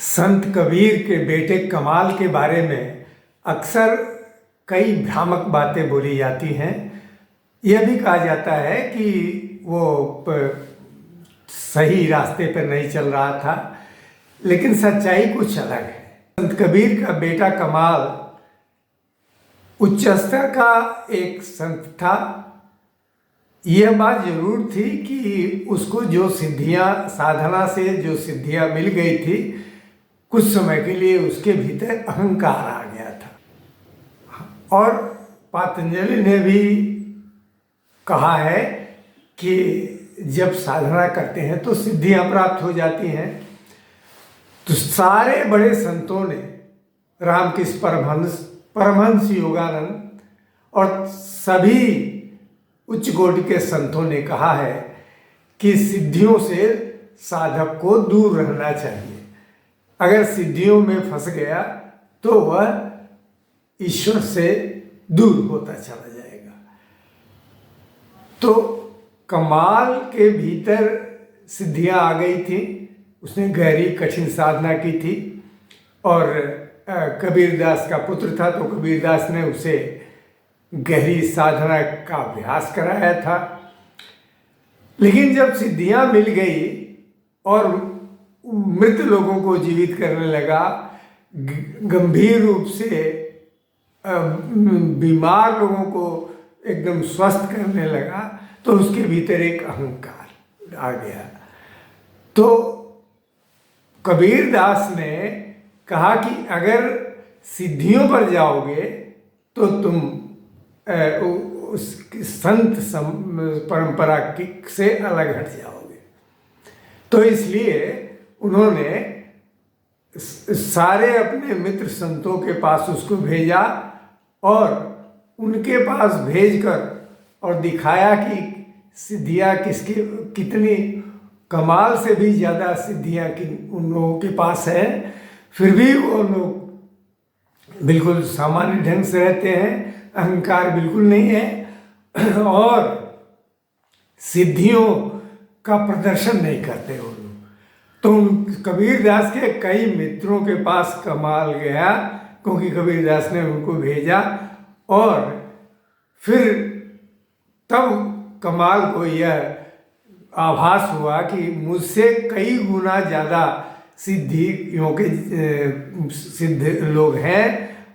संत कबीर के बेटे कमाल के बारे में अक्सर कई भ्रामक बातें बोली जाती हैं। यह भी कहा जाता है कि वो सही रास्ते पर नहीं चल रहा था, लेकिन सच्चाई कुछ अलग है। संत कबीर का बेटा कमाल उच्च स्तर का एक संत था। यह बात जरूर थी कि उसको जो सिद्धियां, साधना से जो सिद्धियां मिल गई थी, कुछ समय के लिए उसके भीतर अहंकार आ गया था। और पतंजलि ने भी कहा है कि जब साधना करते हैं तो सिद्धियां प्राप्त हो जाती हैं। तो सारे बड़े संतों ने, रामकृष्ण परमहंस, परमहंस योगानंद और सभी उच्च कोटि के संतों ने कहा है कि सिद्धियों से साधक को दूर रहना चाहिए। अगर सिद्धियों में फंस गया तो वह ईश्वर से दूर होता चला जाएगा। तो कमाल के भीतर सिद्धियां आ गई थी। उसने गहरी कठिन साधना की थी और कबीरदास का पुत्र था, तो कबीरदास ने उसे गहरी साधना का अभ्यास कराया था। लेकिन जब सिद्धियां मिल गई और मृत लोगों को जीवित करने लगा, गंभीर रूप से बीमार लोगों को एकदम स्वस्थ करने लगा, तो उसके भीतर एक अहंकार आ गया। तो कबीरदास ने कहा कि अगर सिद्धियों पर जाओगे तो तुम उस संत परंपरा से अलग हट जाओगे। तो इसलिए उन्होंने सारे अपने मित्र संतों के पास उसको भेजा और उनके पास भेजकर और दिखाया कि सिद्धियां कितनी कमाल से भी ज़्यादा सिद्धियां उन लोगों के पास है। फिर भी वो लोग बिल्कुल सामान्य ढंग से रहते हैं, अहंकार बिल्कुल नहीं है और सिद्धियों का प्रदर्शन नहीं करते वो लोग। तो कबीरदास के कई मित्रों के पास कमाल गया, क्योंकि कबीरदास ने उनको भेजा और फिर तब कमाल को यह आभास हुआ कि मुझसे कई गुना ज़्यादा सिद्धियों के सिद्ध लोग हैं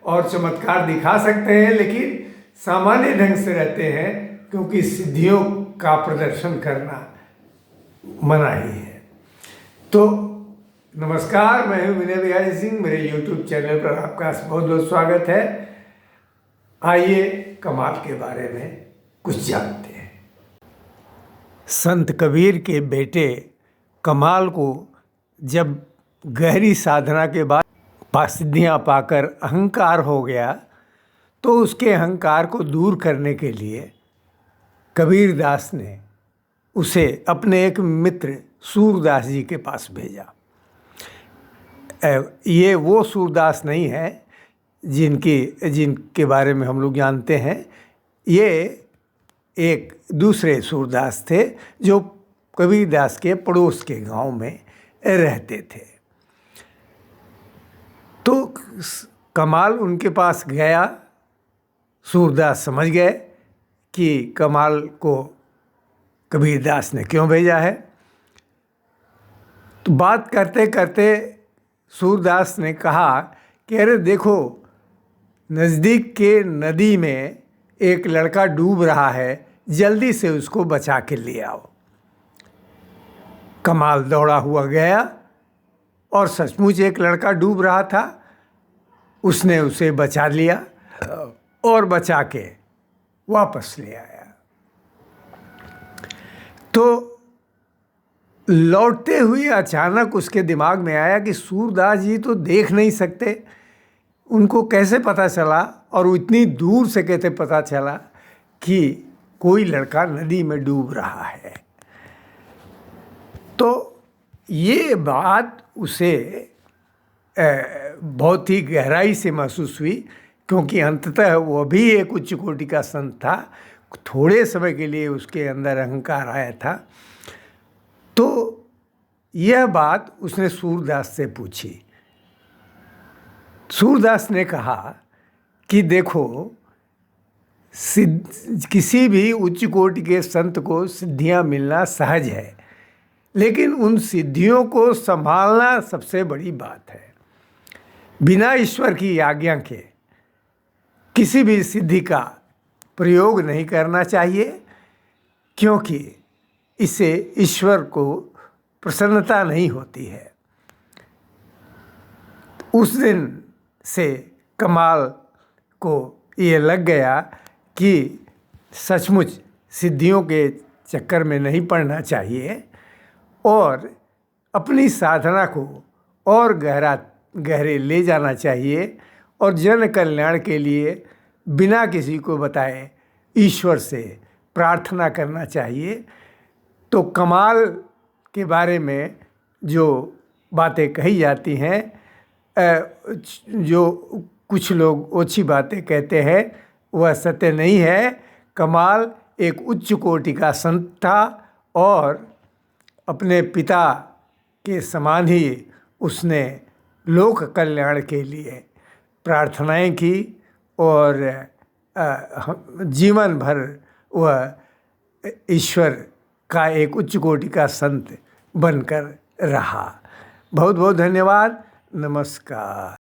और चमत्कार दिखा सकते हैं, लेकिन सामान्य ढंग से रहते हैं, क्योंकि सिद्धियों का प्रदर्शन करना मनाही है। तो नमस्कार, मैं हूं विनय बिहारी सिंह। मेरे YouTube चैनल पर आपका बहुत बहुत स्वागत है। आइए कमाल के बारे में कुछ जानते हैं। संत कबीर के बेटे कमाल को जब गहरी साधना के बाद सिद्धियां पाकर अहंकार हो गया, तो उसके अहंकार को दूर करने के लिए कबीरदास ने उसे अपने एक मित्र सूरदास जी के पास भेजा। ये वो सूरदास नहीं है जिनके बारे में हम लोग जानते हैं। ये एक दूसरे सूरदास थे जो कबीरदास के पड़ोस के गांव में रहते थे। तो कमाल उनके पास गया। सूरदास समझ गए कि कमाल को कबीरदास ने क्यों भेजा है। तो बात करते करते सूरदास ने कहा कि अरे देखो, नज़दीक के नदी में एक लड़का डूब रहा है, जल्दी से उसको बचा के ले आओ। कमाल दौड़ा हुआ गया और सचमुच एक लड़का डूब रहा था। उसने उसे बचा लिया और बचा के वापस ले आया। तो लौटते हुए अचानक उसके दिमाग में आया कि सूरदास जी तो देख नहीं सकते, उनको कैसे पता चला और इतनी दूर से कैसे पता चला कि कोई लड़का नदी में डूब रहा है। तो ये बात उसे बहुत ही गहराई से महसूस हुई, क्योंकि अंततः वो भी एक उच्च कोटि का संत था। थोड़े समय के लिए उसके अंदर अहंकार आया था। तो यह बात उसने सूरदास से पूछी सूरदास ने कहा कि देखो, किसी भी उच्च कोटि के संत को सिद्धियां मिलना सहज है, लेकिन उन सिद्धियों को संभालना सबसे बड़ी बात है। बिना ईश्वर की आज्ञा के किसी भी सिद्धि का प्रयोग नहीं करना चाहिए, क्योंकि इससे ईश्वर को प्रसन्नता नहीं होती है। उस दिन से कमाल को ये लग गया कि सचमुच सिद्धियों के चक्कर में नहीं पड़ना चाहिए और अपनी साधना को और गहरे ले जाना चाहिए और जन कल्याण के लिए बिना किसी को बताए ईश्वर से प्रार्थना करना चाहिए। तो कमाल के बारे में जो बातें कही जाती हैं, जो कुछ लोग ओछी बातें कहते हैं, वह सत्य नहीं है। कमाल एक उच्च कोटि का संत था और अपने पिता के समान ही उसने लोक कल्याण के लिए प्रार्थनाएं की और जीवन भर वह ईश्वर का एक उच्च कोटि का संत बनकर रहा। बहुत बहुत धन्यवाद। नमस्कार।